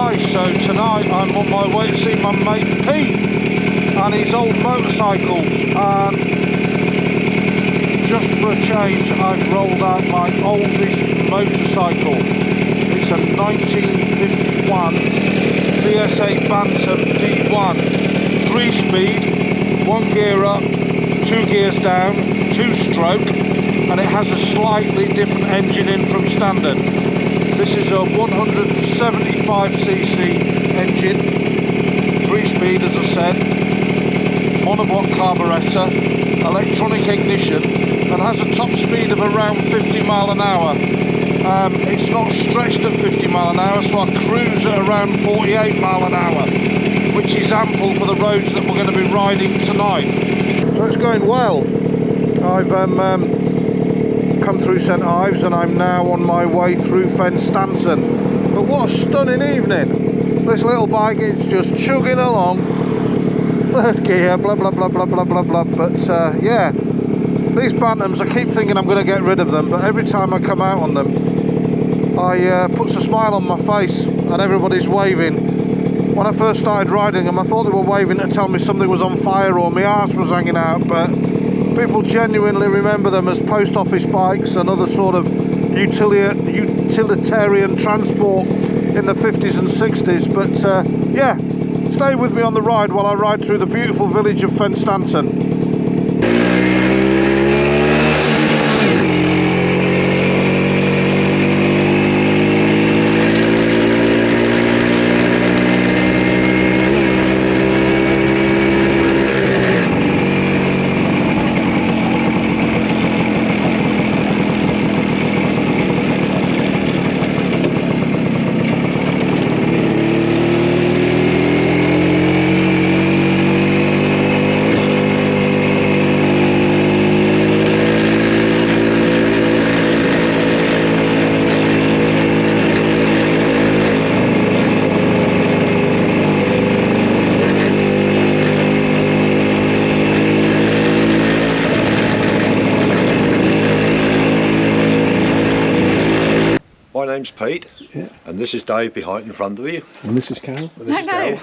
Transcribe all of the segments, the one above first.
Hi, so tonight I'm on my way to see my mate Pete and his old motorcycles, and just for a change I've rolled out my oldest motorcycle. It's a 1951 VSA Bantam D1, 3-speed, 1 gear up, 2 gears down, 2-stroke, and it has a slightly different engine in from standard. This is a 175cc engine, 3-speed as I said, monoblock carburettor, electronic ignition, and has a top speed of around 50 mile an hour. It's not stretched at 50 mile an hour, so I cruise at around 48 mile an hour, which is ample for the roads that we're going to be riding tonight. So it's going well. I've come through St Ives and I'm now on my way through Stanton. But what a stunning evening. This little bike is just chugging along, third gear, blah blah blah blah blah blah blah. But yeah, these Bantams, I keep thinking I'm going to get rid of them, but every time I come out on them I puts a smile on my face and everybody's waving. When I first started riding them I thought they were waving to tell me something was on fire or my arse was hanging out, but people genuinely remember them as post office bikes and other sort of utilitarian transport in the 50s and 60s. But yeah, stay with me on the ride while I ride through the beautiful village of Stanton. My name's Pete, yeah. And this is Dave behind in front of you. And this is Carol. No.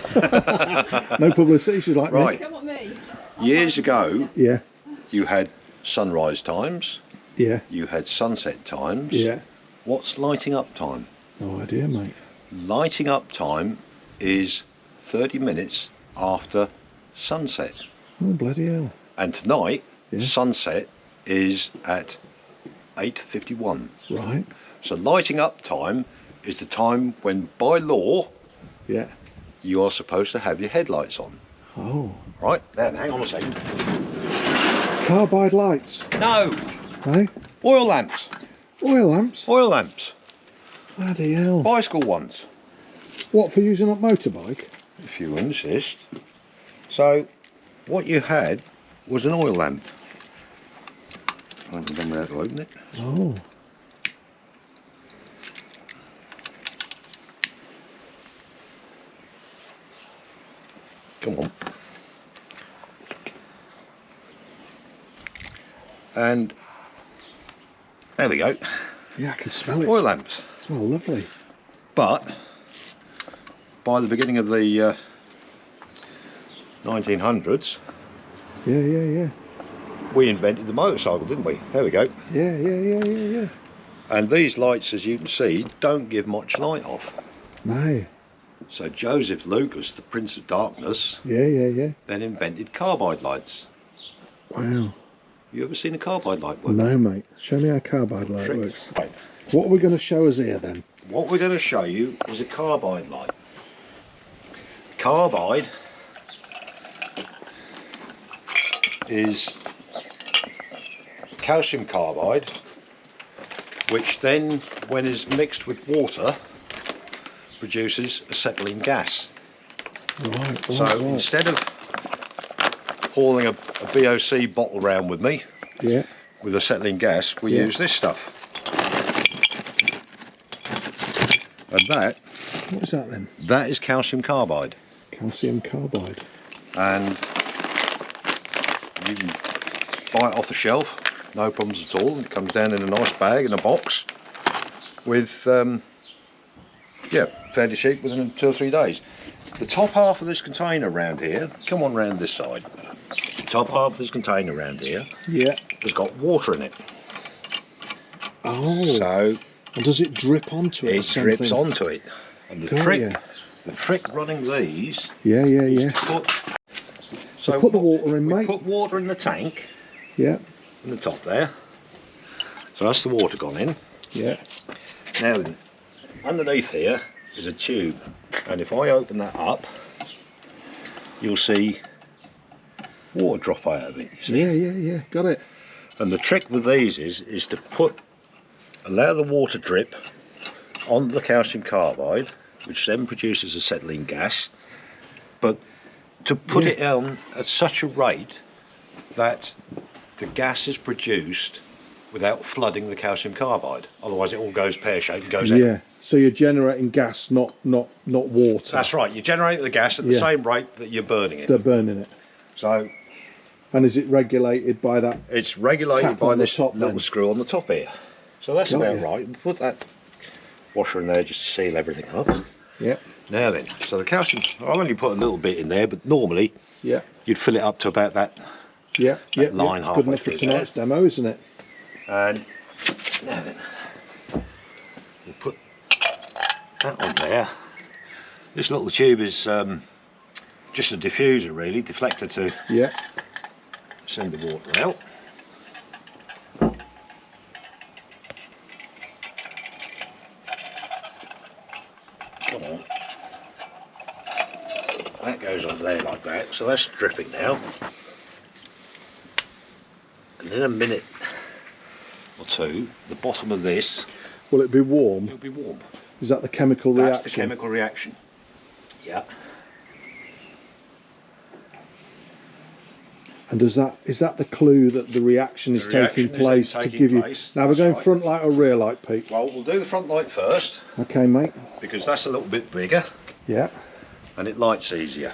No publicity, she's like right. me. Come on, me. Years ago, Yeah, you had sunrise times, yeah, you had sunset times. yeah. What's lighting up time? No idea, mate. Lighting up time is 30 minutes after sunset. Oh, bloody hell. And tonight, Yeah. sunset is at 8:51. Right, So lighting up time is the time when, by law, yeah. you are supposed to have your headlights on. Oh. Right, now hang on a second. Carbide lights, No, eh? oil lamps. Oil lamps? Oil lamps. Bloody hell. Bicycle ones, What, for using a motorbike? if you insist. So, what you had was an oil lamp. I haven't done how to open it. Oh. Come on. And there we go. Yeah, I can smell it. Oil lamps. Smell lovely. But by the beginning of the 1900s, Yeah, yeah, yeah. we invented the motorcycle, didn't we? There we go. Yeah, yeah, yeah, yeah, yeah. And these lights, as you can see, don't give much light off. No. So Joseph Lucas, the Prince of Darkness, Yeah, yeah, yeah. then invented carbide lights. Wow. You ever seen a carbide light work? No, mate. Show me how carbide light Trick. works. Right. What are we going to show us here then? What we're going to show you is a carbide light. Carbide is calcium carbide, which then, when is mixed with water, produces acetylene gas. Right, So right. instead of hauling a BOC bottle around with me Yeah. with acetylene gas, we Yeah. use this stuff. And What is that then? that is calcium carbide. Calcium carbide. And you can buy it off the shelf, no problems at all. It comes down in a nice bag in a box with Yeah, fairly cheap within 2 or 3 days. The top half of this container around here, come on round this side. The top half of this container around here Yeah. has got water in it. Oh. So And does it drip onto it? it or something? drips onto it. And the Got trick, ya. the trick running these Yeah, yeah, is yeah. to put. So put the water in, we mate. put water in the tank Yeah, in the top there. So that's the water gone in. yeah. Now then, underneath here is a tube, and if I open that up, you'll see water drop out of it. You see? Yeah, yeah, yeah. Got it. And the trick with these is to allow the water drip on the calcium carbide, which then produces acetylene gas, but to put it on at such a rate that the gas is produced without flooding the calcium carbide. Otherwise it all goes pear-shaped and goes out. Yeah. So you're generating gas, not water. That's right, you generate the gas at the same rate that you're burning it. They're burning it. So And is it regulated by that? it's regulated Tap by on the this top little then. screw on the top here. So that's Got about you. right. We'll put that washer in there just to seal everything up. Yeah. Now then, so the calcium, I'll only put a little bit in there, but normally Yeah. you'd fill it up to about that. Yeah. Yeah. line It's good halfway enough for through tonight's demo, isn't it? And now then, we'll put that on there. This little tube is just a diffuser really, deflector to Yeah. send the water out. Come on. That goes on there like that, so that's dripping now. And in a minute or two, the bottom of this Will it be warm? will be warm. Is that the chemical That's reaction? the chemical reaction. Yeah. And is that the clue that the reaction is The reaction taking is place then to taking give you? place, Now we're that's going right. front light or rear light, Pete? Well, we'll do the front light first Okay, mate. because that's a little bit bigger Yeah. and it lights easier.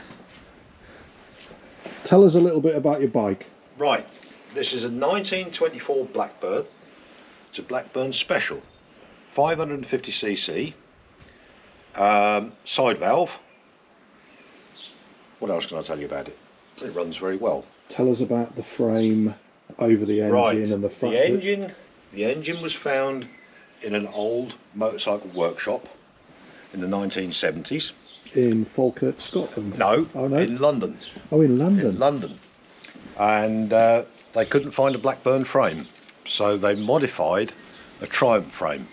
Tell us a little bit about your bike. Right, this is a 1924 Blackbird. It's a Blackburne Special, 550cc, side valve. What else can I tell you about it? It runs very well. Tell us about the frame over the engine Right, and the fact the engine was found in an old motorcycle workshop in the 1970s. in Falkirk, Scotland. No, Oh, no? in London. Oh, in London. In London. And they couldn't find a Blackburn frame, so they modified a Triumph frame.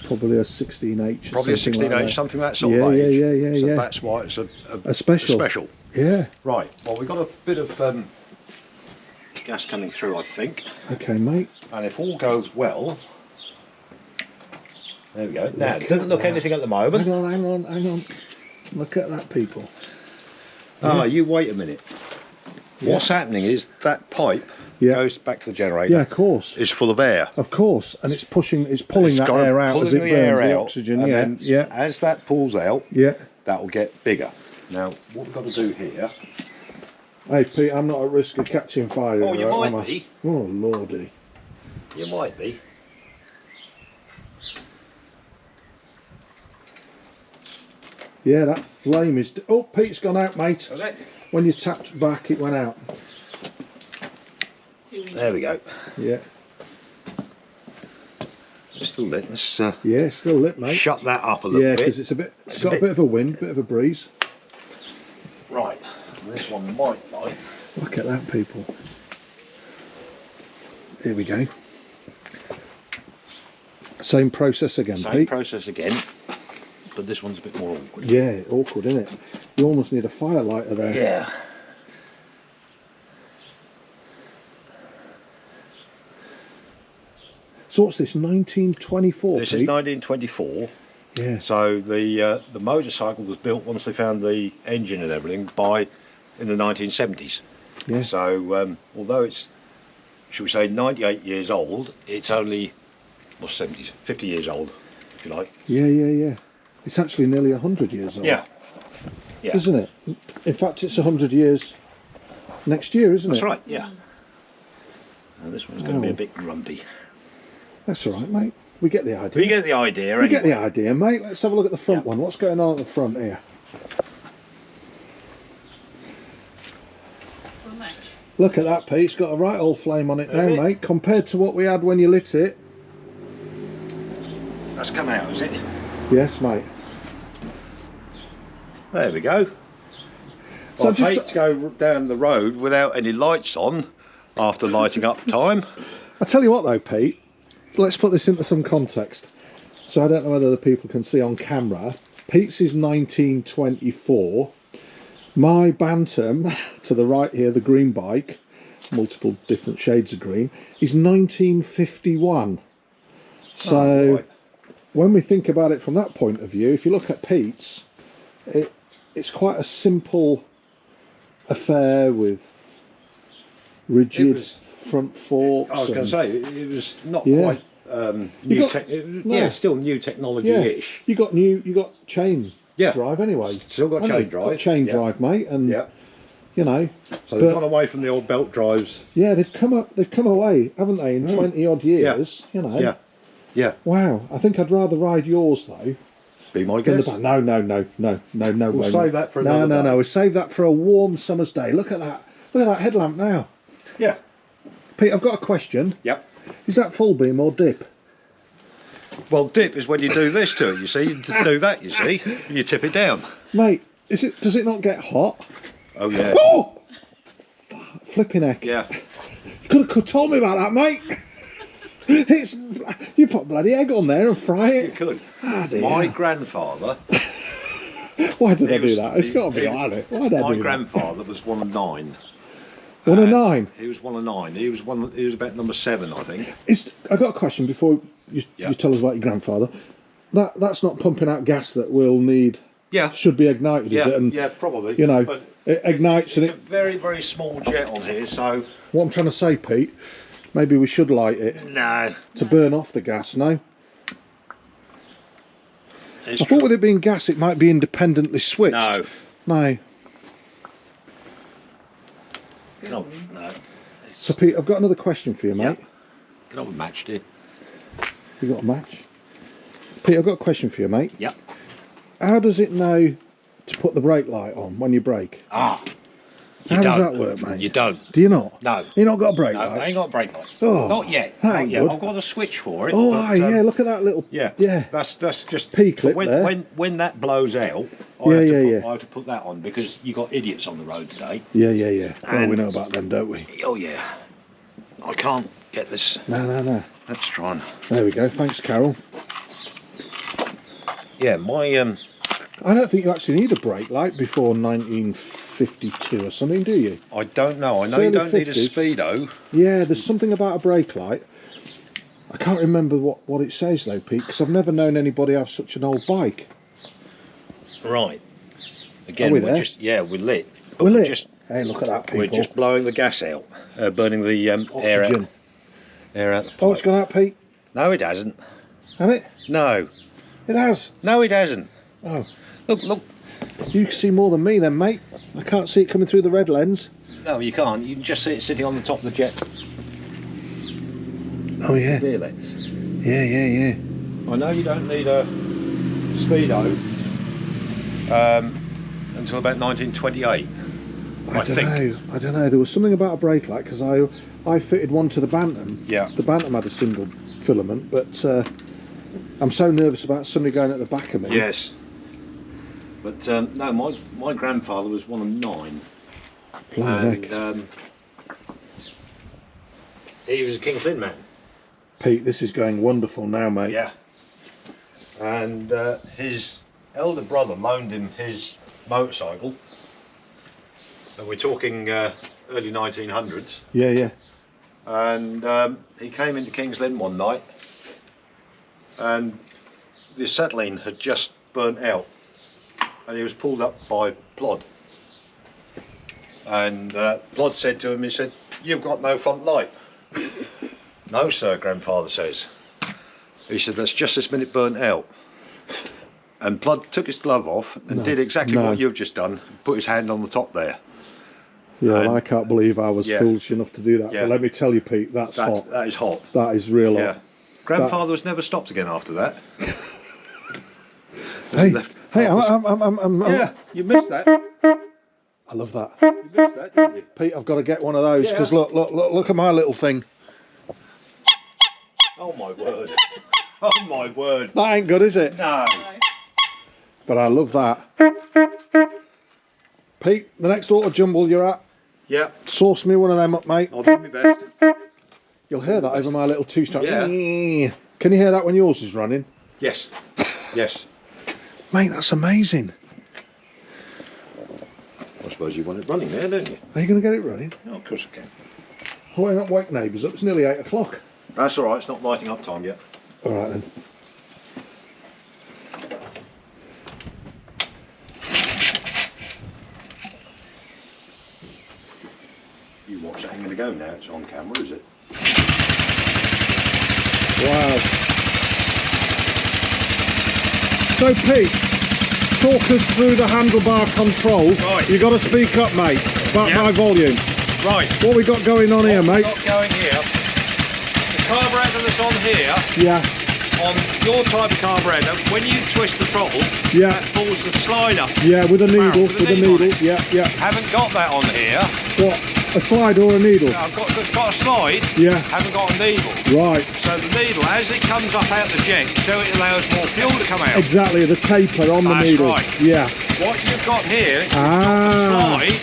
Probably a 16H. Or Probably a something 16H, like that. something that sort Yeah, of age. yeah, yeah, So yeah. that's why it's A special. special. Yeah. Right, well we've got a bit of gas coming through, I think. Okay, mate. And if all goes well, there we go. Now, it Look doesn't at look that. anything at the moment. Hang on. Look at that, people. Ah, you wait a minute. What's happening is that pipe Yeah. goes back to the generator. Yeah, of course. Is full of air. Of course. And it's pulling It's that got air out as it pulling the burns air the out, oxygen. and Yeah, then yeah, as that pulls out, yeah. that will get bigger. Now, what we've got to do here. Hey, Pete, I'm not at risk of catching fire. Oh, you right, am might I? be. Oh, lordy. You might be. Yeah, that flame is... Oh, Pete's gone out, mate. Is it? When you tapped back, it went out. There we go. Yeah. It's still lit. Let's Yeah, still lit, mate. shut that up a little Yeah, bit. because it's got a bit of a wind, bit of a breeze. Right. This one might light. Look at that, people. Here we go. Same process again, Same Pete. process again, but this one's a bit more awkward. Yeah, awkward, isn't it? You almost need a fire lighter there. Yeah. So what's this, 1924, This Pete? is 1924. Yeah, So the motorcycle was built once they found the engine and everything in the 1970s. yeah. So although it's, should we say, 98 years old, it's only, well, 70s, 50 years old, if you like. Yeah. It's actually nearly 100 years old. Yeah. Yeah. Isn't it? In fact, it's 100 years next year, isn't That's it? right. Yeah. And this one's going to be Oh. a bit grumpy. That's all right, mate. we get the idea. We get the idea. We get the idea, mate. Let's have a look at the front one. What's going on at the front here? Look at that, Pete. It's got a right old flame on it now, mate. Compared to what we had when you lit it. That's come out, is it? Yes, mate. There we go. So I hate to go down the road without any lights on after lighting up time. I tell you what though, Pete, let's put this into some context. So I don't know whether the people can see on camera. Pete's is 1924. My Bantam, to the right here, the green bike, multiple different shades of green, is 1951. So right. When we think about it from that point of view, if you look at Pete's, it's quite a simple affair with rigid front forks. I was going to say, it was not quite new still new technology-ish. You got chain drive anyway. Still got chain drive. Got chain drive, mate, and you know. So they've gone away from the old belt drives. Yeah, they've come away, haven't they, in 20 odd years? You know. Yeah. Yeah. Wow, I think I'd rather ride yours though. Be my guess. No. We'll save that for another day. No. We'll save that for a warm summer's day. Look at that. Look at that headlamp now. Yeah. Pete, I've got a question. Yep. Is that full beam or dip? Well, dip is when you do this to it, you see. You do that, you see. And you tip it down. Mate, does it not get hot? Oh, yeah. Oh! Flipping heck. Yeah. You could have told me about that, mate. You put bloody egg on there and fry it. You could. Oh, dear. My grandfather... Why did I do that? It's got to be on it. Why did I do that? My grandfather was 1 of 9. 1 of 9? He was 1 of 9. He was about number 7, I think. I got a question before you tell us about your grandfather. That's not pumping out gas that will need... Should be ignited, is it? And, probably. You know, but it ignites it's a very, very small jet on here, so... What I'm trying to say, Pete, maybe we should light it. No. To burn off the gas, no? I thought with it being gas, it might be independently switched. No. No. So, Pete, I've got another question for you, mate. Get on with match, dear. You got a match? Pete, I've got a question for you, mate. Yep. How does it know to put the brake light on when you brake? How does that work, mate? You don't. Do you not? No. You not got a brake No, light? I ain't got a brake light. Oh, not yet. Not yet. good. I've got a switch for it. Oh, but, yeah, look at that little... Yeah. That's just... P-clip when, there. When that blows out, I have to put that on because you got idiots on the road today. Yeah. Well, we know about them, don't we? Oh, yeah. I can't get this. No. Let's try and... There we go. Thanks, Carol. Yeah, my... I don't think you actually need a brake light before 1952 or something, do you? I don't know. I know It's you early don't need a 50s. speedo. Yeah, there's something about a brake light. I can't remember what it says though, Pete, because I've never known anybody have such an old bike. Right. Again, Are we we're there? just... Yeah, we're lit. We're lit. Just, hey, look at that, people. we're just blowing the gas out. Burning the air Oxygen. out the pipe. Oh, it's gone out, Pete. No, it hasn't. Hasn't it? No. It has. No, it hasn't. Oh. Look. You can see more than me then, mate. I can't see it coming through the red lens. No, you can't. You can just see it sitting on the top of the jet. Oh, yeah. Fearless. Yeah. I know you don't need a speedo until about 1928. I don't know. There was something about a brake light because I fitted one to the Bantam. Yeah. The Bantam had a single filament, but I'm so nervous about somebody going at the back of me. Yes. But no, my grandfather was 1 of 9. Blimey, And he was a King's Lynn man. Pete, this is going wonderful now, mate. Yeah. And his elder brother loaned him his motorcycle. And we're talking early 1900s. Yeah. And he came into King's Lynn one night and the acetylene had just burnt out and he was pulled up by Plod. And Plod said to him, he said, "You've got no front light." "No, sir," grandfather says. He said, "That's just this minute burnt out." And Plod took his glove off and did exactly what you've just done, put his hand on the top there. Yeah, well, I can't believe I was foolish enough to do that. Yeah. But let me tell you, Pete, that's hot. That is hot. That is real hot. Grandfather was never stopped again after that. Hey, Yeah, you missed that. I love that. You missed that, didn't you? Pete, I've got to get one of those because look at my little thing. Oh my word. Oh my word. That ain't good, is it? No. But I love that. Pete, the next auto jumble you're at, Yeah, source me one of them up, mate. I'll do my best. You'll hear that over my little two-strap. Yeah. Can you hear that when yours is running? Yes. Yes. Mate, that's amazing. I suppose you want it running there, don't you? Are you going to get it running? Oh, of course I can. I won't not wake neighbours up. It's nearly 8 o'clock. That's all right. It's not lighting up time yet. All right then. You watch that ain't going to go now. It's on camera, is it? Wow. So Pete, talk us through the handlebar controls. Right. You got to speak up, mate, about Yep. my volume. Right. What we got going on here, mate? What we've got going here, the carburetor that's on here, Yeah, on your type of carburetor, when you twist the throttle, yeah, that pulls the slider. yeah, with a needle, with a needle. needle on it. Yeah, yeah. Haven't got that on here. What? A slide or a needle? I've got a slide, Yeah. haven't got a needle. Right. So the needle, as it comes up out the jet, so it allows more fuel to come out. Exactly, the taper on the That's needle. right. Yeah. What you've got here is Ah. a slide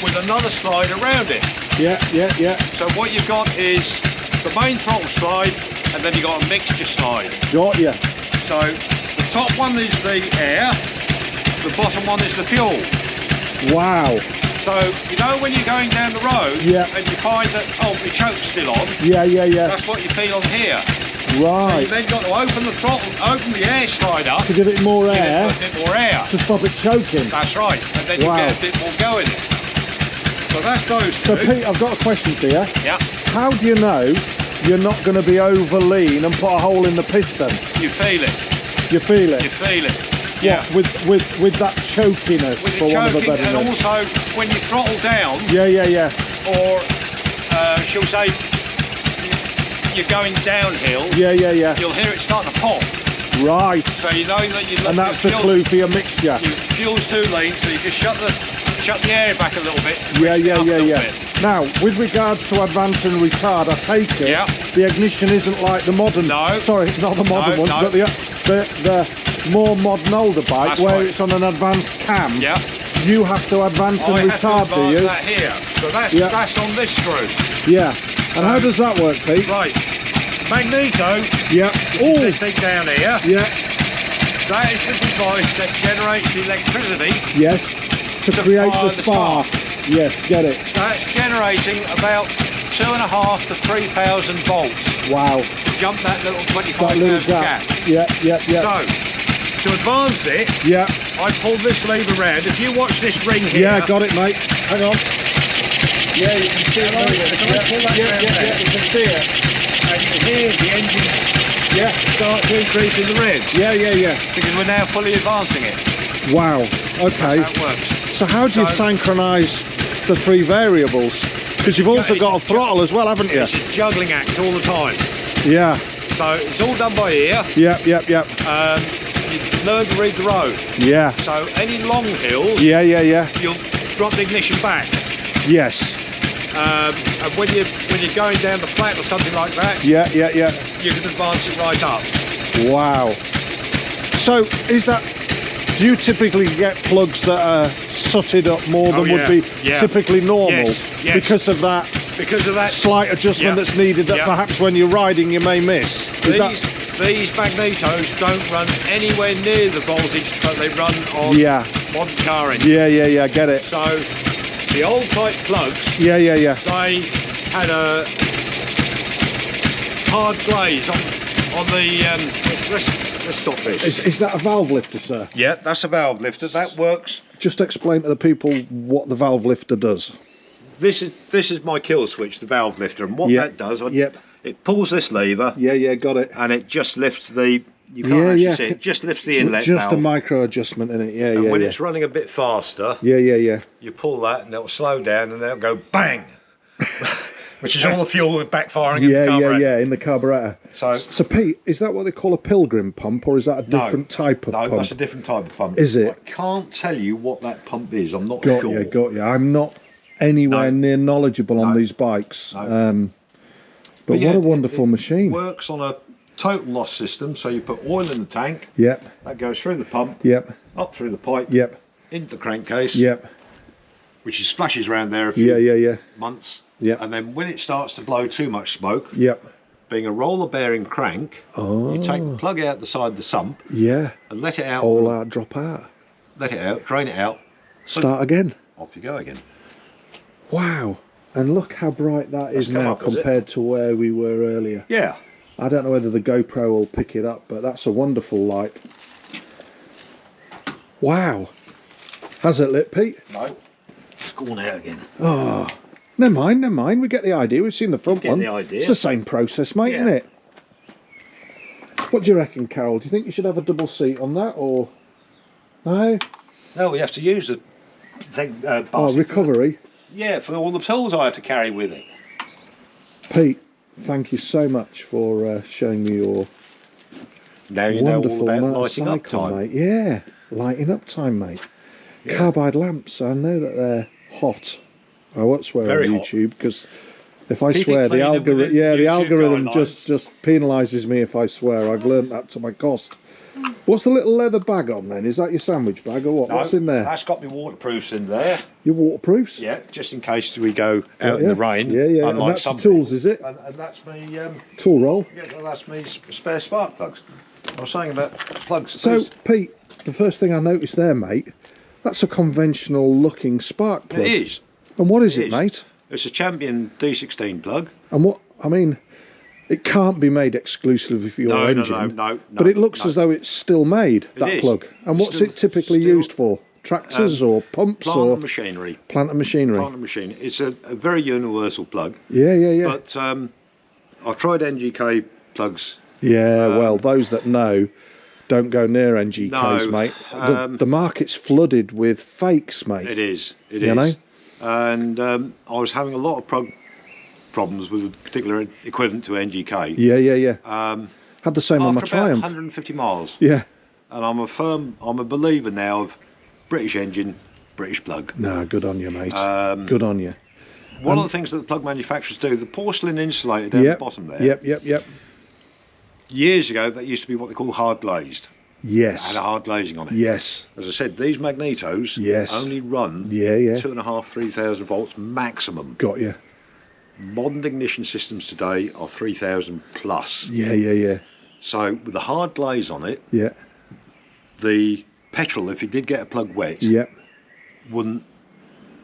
with another slide around it. Yeah, yeah, yeah. So what you've got is the main throttle slide, and then you've got a mixture slide. Got ya. So the top one is the air, the bottom one is the fuel. Wow. So you know when you're going down the road Yeah. and you find that, oh, your choke's still on, Yeah, yeah, yeah. that's what you feel on here. So Right. you've then got to open the throttle, open the air slide up, To give it more give air, it a bit more air. to stop it choking. That's right, and then you Wow. get a bit more go in it. So that's those So two. Pete, I've got a question for you. Yeah, How do you know you're not going to be over lean and put a hole in the piston? you feel it, You feel it? you feel it. What, Yeah, with that chokiness, with for the want of a choking, better and word. also when you throttle down, Yeah, yeah, yeah. or shall we say, you're going downhill, Yeah, yeah, yeah. you'll hear it start to pop. Right. So you know that you And that's the clue for your mixture. Your fuel's too lean, so you just shut the air back a little bit. Yeah, twist it yeah, up a yeah, little yeah. bit. Now, with regards to advance and retard, I take it Yeah. the ignition isn't like the modern. No. Sorry, not the modern No, ones, no. but the more modern older bike That's where right. it's on an advanced cam. Yeah. You have to advance and I have to retard, do advance you? that here. So Yeah. that's on this screw. Yeah. And how does that work, Pete? Right. Magneto, Yeah. Oh. this thing down here, Yeah. that is the device that generates the electricity. Yes. To create fire the the spark. Yes, get it. That's generating about 2,500 to 3,000 volts Wow. to jump that little That 25 little amp gap. gap. Yeah, yeah, yeah. So, to advance it, Yeah. I pull this lever round. If you watch this ring here, Yeah, got it, mate. Hang on. Yeah, you can see it. If I pull that round there, you can see it. and you hear the engine Yeah. start to increase in the revs, Yeah, yeah, yeah. because we're now fully advancing it. Wow. Okay. That works. So how do you So- synchronise the three variables? Because you've also got a throttle as well, haven't you? It's a juggling act all the time. Yeah. So it's all done by ear. Yep, yep, yep. You learn to read the road. Yeah. So any long hills, Yeah, yeah, yeah. you'll drop the ignition back. Yes. And when you're going down the flat or something like that, Yeah, yeah, yeah. you can advance it right up. Wow. So is that... Do you typically get plugs that are sooted up more than Oh, would be yeah. typically normal? Yes, yes. Because of that Because of that, slight adjustment Yeah. that's needed that Yeah. perhaps when you're riding you may miss? Is that... these magnetos don't run anywhere near the voltage that they run on Yeah. modern car engines. Yeah, yeah, yeah, get it. So the old type plugs, Yeah, yeah, yeah. they had a hard glaze on the. Let's stop this. Is that a valve lifter, sir? Yeah, that's a valve lifter. That works. Just explain to the people what the valve lifter does. This is my kill switch, the valve lifter, and what Yeah. that does, Yep. it pulls this lever, Yeah, yeah, got it. and it just lifts the. You can't Yeah, actually yeah. see it. Just lifts the It's inlet just valve. a micro adjustment in it. Yeah, And yeah, when yeah. it's running a bit faster, Yeah, yeah, yeah. you pull that, and it'll slow down, and then it'll go bang. which is all the fuel backfiring in the Yeah, carburetor. in the carburettor. So Pete, is that what they call a pilgrim pump, or is that a different type of no, pump? that's a different type of pump. Is it? I can't tell you what that pump is. I'm not Got sure. you. I'm not anywhere near knowledgeable on these bikes. No. But yeah, what a wonderful machine. Works on a total loss system, so you put oil in the tank. Yep. That goes through the pump. Yep. Up through the pipe. Yep. Into the crankcase. Yep. Which is splashes around there a few Yeah. months. Yep. And then when it starts to blow too much smoke, Yep. being a roller bearing crank, you take the plug out the side of the sump Yeah. and let it out. All out, drop out. Let it out, drain it out. Start again. Off you go again. Wow. And look how bright that is come now up, has it? compared to where we were earlier. Yeah. I don't know whether the GoPro will pick it up, but that's a wonderful light. Wow. Has it lit, Pete? No. It's gone out again. Oh, never mind. We get the idea. We've seen the front Get one. the idea. It's the same process, mate, Yeah. isn't it? What do you reckon, Carol? Do you think you should have a double seat on that, or no? No, we have to use the thing. Oh, basket. recovery. Yeah, for all the tools I have to carry with it. Pete, thank you so much for showing me your Now you know all wonderful about lighting up motorcycle, time. mate. Yeah, lighting up time, mate. Yeah. Carbide lamps. I know that they're hot. I won't swear Very on hot. YouTube because if I Keep it swear, the clean and algorithm, within the YouTube algorithm guidelines. just penalises me if I swear. I've learnt that to my cost. What's the little leather bag on then? Is that your sandwich bag or what? No, What's in there? That's got my waterproofs in there. Your waterproofs? Yeah, just in case we go out in Yeah. the rain. Yeah. And unlike that's the some tools, people. is it? And that's me. Tool roll. Yeah, that's me spare spark plugs. I was saying about plugs. So, These- Pete, the first thing I noticed there, mate, that's a conventional looking spark plug. it is. And what is It it, is. mate? It's a Champion D16 plug. And what, I mean, it can't be made exclusively for your No, engine. no. But it looks as though it's still made, that is. plug. And what's Still- it typically still, used for? Tractors or pumps Plant or and machinery. plant and machinery? Plant and machinery. It's a very universal plug. Yeah. But I've tried NGK plugs. Well, those that know don't go near NGKs, No, mate. The market's flooded with fakes, mate. It is. It You is. know? And I was having a lot of problems with a particular equivalent to NGK. Yeah. Had the same on my After about Triumph. 150 miles. Yeah. And I'm a believer now of British engine, British plug. No, good on you, mate. Good on you. One of the things that the plug manufacturers do, the porcelain insulator down the bottom there. Yep. Years ago, that used to be what they call hard glazed. Yes. Had a hard glazing on it. Yes. As I said, these magnetos only run 2.5, 3,000 volts maximum. Got you. Modern ignition systems today are 3,000 plus. Yeah. So with the hard glaze on it, Yeah. the petrol, if you did get a plug wet, Yep. wouldn't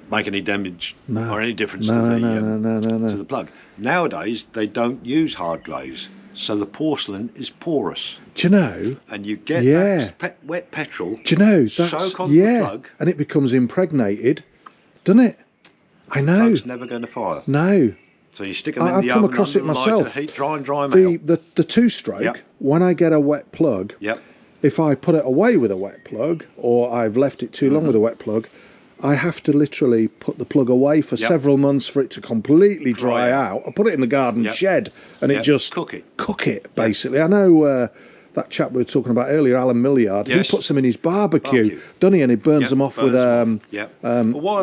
make any damage No. or any difference No. to the plug. Nowadays, they don't use hard glaze, so the porcelain is porous, Do you know? and you get Yeah. that wet petrol. Do you know? That's Soak onto the plug. and it becomes impregnated, doesn't it? I know. Plug's never going to fire. No. So you stick them in I've the come oven across under it the lighter, myself. heat, dry them out. The two-stroke. Yep. When I get a wet plug, Yep. if I put it away with a wet plug, or I've left it too long Mm-hmm. with a wet plug, I have to literally put the plug away for several months for it to completely dry out. I put it in the garden shed, and it just Cook it, basically. I know that chap we were talking about earlier, Alan Milliard. Yes. He puts them in his barbecue, doesn't he? And he burns them off with a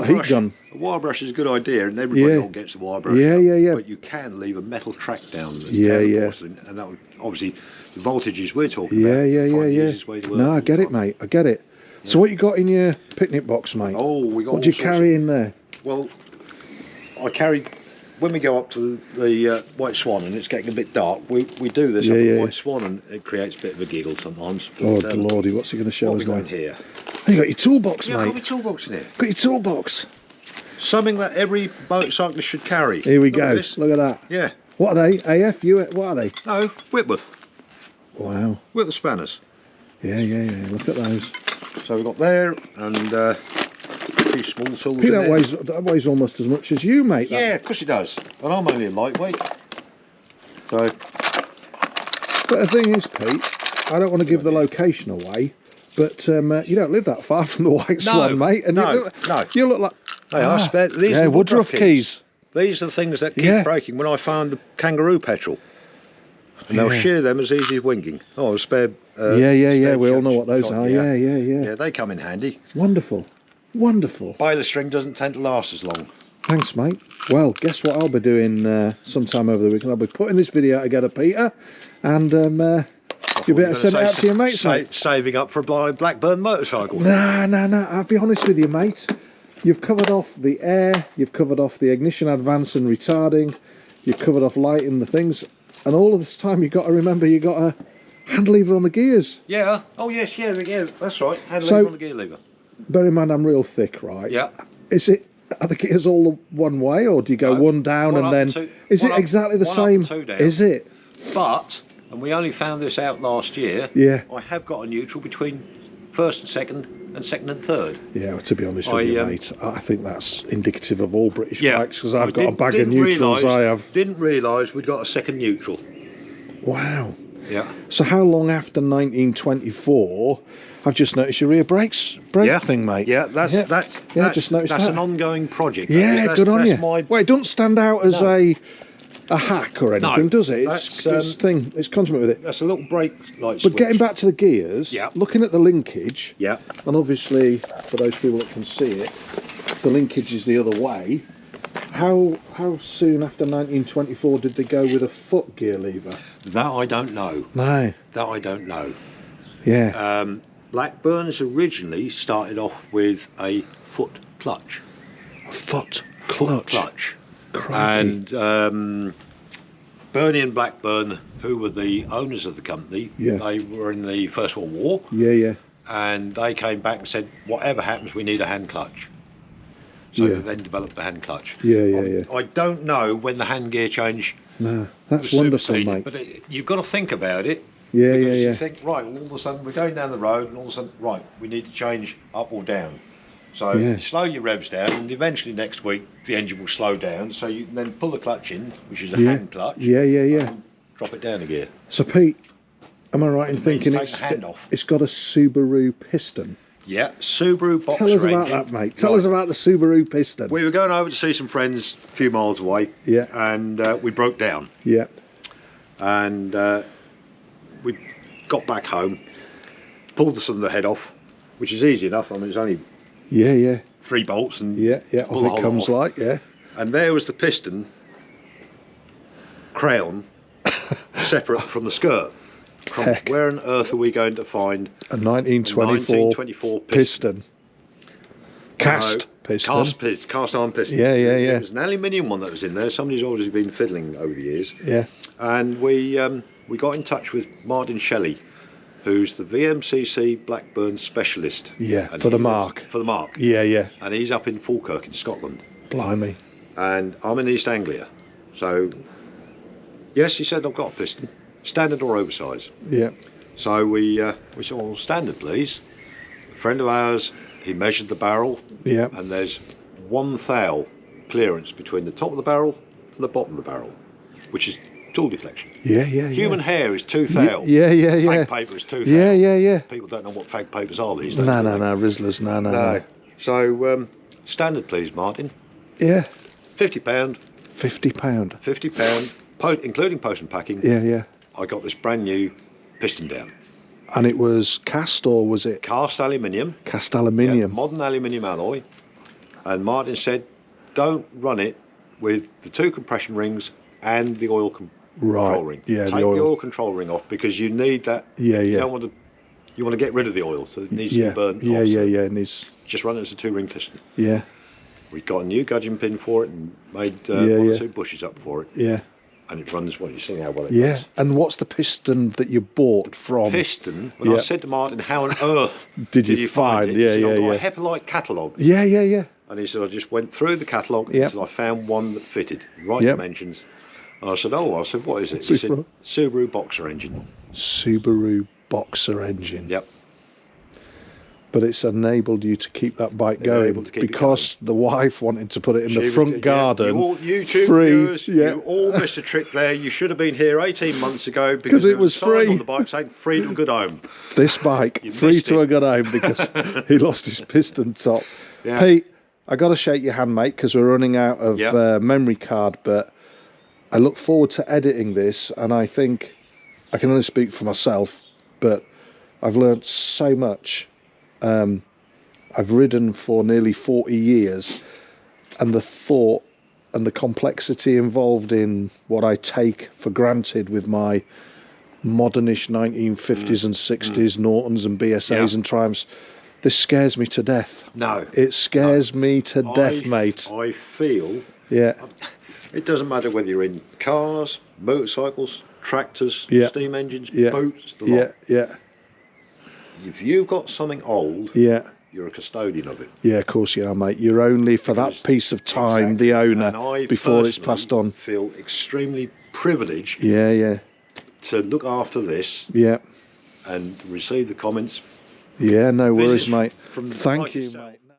heat gun. A wire brush is a good idea, and everybody all gets a wire brush. Yeah. But you can leave a metal track down. Yeah. Porcelain, and that would obviously the voltages we're talking Yeah. about. Quite the easiest way to work No, I all get the it, time. mate. I get it. So what you got in your picnic box, mate? Oh, we got. What do you carry in there? Well, I carry. When we go up to the White Swan and it's getting a bit dark, we do this up at the White Swan, and it creates a bit of a giggle sometimes. Oh, But, lordy, what's he going to show what us we got now? in here? Oh, you got your toolbox, Yeah, I've got mate. my toolbox in here. Got your toolbox. Something that every motorcyclist should carry. Here we Look at go. this. Look at that. Yeah. What are they? AF? What are they? No, Whitworth. Wow. Whitworth spanners. Yeah. Look at those. So we've got there, and a few small tools. Pete, in that there. weighs almost as much as you, mate. that. Yeah, of course it does. And I'm only a lightweight. So But the thing is, Pete, I don't want to give the location away, but you don't live that far from the White Swan, mate. And no, you look like they are spare. These are the Woodruff keys. These are the things that keep Yeah. breaking when I found the kangaroo petrol. And they'll Yeah. shear them as easy as winging. Oh, a spare... yeah. We all know shunts what those got, are. Yeah. Yeah, they come in handy. Wonderful. Wonderful. Baler string doesn't tend to last as long. Thanks, mate. Well, guess what I'll be doing sometime over the weekend? I'll be putting this video together, Peter, and you better send it out to your mates, mate. Saving up for a blind Blackburn motorcycle. Nah. I'll be honest with you, mate. You've covered off the air, you've covered off the ignition advance and retarding, you've covered off lighting the things, and all of this time you've got to remember you got a hand lever on the gears. Yeah. Oh, yes, yeah, that's right. Hand So- lever on the gear lever. Bear in mind I'm real thick, right? Yeah. Are the gears all the one way, or do you go No. one down One and up then... and two- Is one it up- exactly the one up same? and two down. Is it? But, and we only found this out last year, Yeah. I have got a neutral between first and second and third. Yeah, well, to be honest with you, mate, I think that's indicative of all British bikes, because I've got a bag of neutrals I have. Didn't realise we'd got a second neutral. Wow. Yeah. So how long after 1924? I've just noticed your rear brake thing, mate. Yeah, that's just noticed that's that. an ongoing project. Yeah, That's- good on that's you. my- Well, it doesn't stand out as a hack or anything, No, does it? that's, It's consummate with it. That's a little brake light But switch. getting back to the gears, Yeah. looking at the linkage, Yeah. and obviously for those people that can see it, the linkage is the other way. How soon after 1924 did they go with a foot gear lever? That I don't know. No. That I don't know. Yeah. Blackburn's originally started off with a foot clutch. A foot clutch. Clutch. Crikey. And Bernie and Blackburn, who were the owners of the company, Yeah. they were in the First World War, Yeah. and they came back and said, whatever happens, we need a hand clutch. So Yeah. they then developed the hand clutch. Yeah. I don't know when the hand gear change No, that's was wonderful, superseded, mate. but you've got to think about it. Yeah, because yeah. you think, right, all of a sudden we're going down the road, and all of a sudden, right, we need to change up or down. So Yeah. you slow your revs down, and eventually next week the engine will slow down. So you can then pull the clutch in, which is a Yeah. hand clutch. Yeah. And drop it down a gear. So Pete, am I right in It means thinking take the hand off. it's got a Subaru piston? Yeah, Subaru boxer Tell us about engine. that, mate. Tell us about the Subaru piston. We were going over to see some friends a few miles away. Yeah. And we broke down. Yeah. And we got back home, pulled the cylinder head off, which is easy enough. I mean, it's only Yeah. 3 bolts and Yeah. pull Off the it whole comes lot off. like, yeah. And there was the piston crown separate from the skirt. Heck. Where on earth are we going to find A 1924 1924 piston? Cast piston. Cast iron piston. Yeah. It was an aluminium one that was in there. Somebody's always been fiddling over the years. Yeah. And we got in touch with Martin Shelley, who's the VMCC Blackburne specialist. Yeah, And for the he mark. lives- For the mark. Yeah. And he's up in Falkirk in Scotland. Blimey. And I'm in East Anglia. So, yes, he said, I've got a piston. Standard or oversize. Yeah. So we said, well, standard, please. A friend of ours, he measured the barrel, Yeah. and there's 1 thou clearance between the top of the barrel and the bottom of the barrel, which is tool deflection. Yeah. Human hair is 2 thou. Yeah. Fag paper is 2 thou. Yeah. People don't know what fag papers are these days. No. do they? Rizzlers. No. So, standard, please, Martin. Yeah. £50. £50. £50, including post and packing. Yeah. I got this brand new piston down. And it was cast, or was it Cast aluminium. cast aluminium? Yeah, modern aluminium alloy. And Martin said, don't run it with the 2 compression rings and the oil control ring. Yeah, Take the oil control ring off, because you need that. Yeah. You don't want to. You want to get rid of the oil, so it needs to Yeah. be burnt off. Yeah. So And it's just run it as a 2-ring piston. yeah. We got a new gudgeon pin for it and made Yeah, 1 yeah. or 2 bushes up for it. Yeah. And it runs, what you see how well it Yeah. runs. And what's the piston that you bought from? Piston, when I Yeah. said to Martin, how on earth Did you find? it? Yeah, He said, I've got yeah. a Hepalite catalogue. Yeah. And he said, I just went through the catalogue Yep. until I found one that fitted, right Yep. dimensions. And I said, what is it? What's He it said, from? Subaru boxer engine. Subaru boxer engine. Yep. But it's enabled you to keep that bike going Enabled to keep it because the wife wanted to put it in the front garden. You all, YouTube free. viewers, Yeah. you all missed a trick there. You should have been here 18 months ago, 'Cause it there was a sign free. on the bike saying free to a good home. This bike, You free missed to it. a good home because he lost his piston top. Yeah. Pete, I got to shake your hand, mate, because we're running out of memory card, but I look forward to editing this, and I think I can only speak for myself, but I've learnt so much. I've ridden for nearly 40 years, and the thought and the complexity involved in what I take for granted with my modernish 1950s and 60s Nortons and BSAs and Triumphs, this scares me to death. No. It scares me to death, mate. I feel... Yeah. It doesn't matter whether you're in cars, motorcycles, tractors, steam engines, boats, the lot. Yeah. If you've got something old, you're a custodian of it. Yeah, of course you are, mate. You're only for that piece of time the owner before it's passed on. I feel extremely privileged to look after this and receive the comments. Yeah, no worries, mate. From Thank you, mate.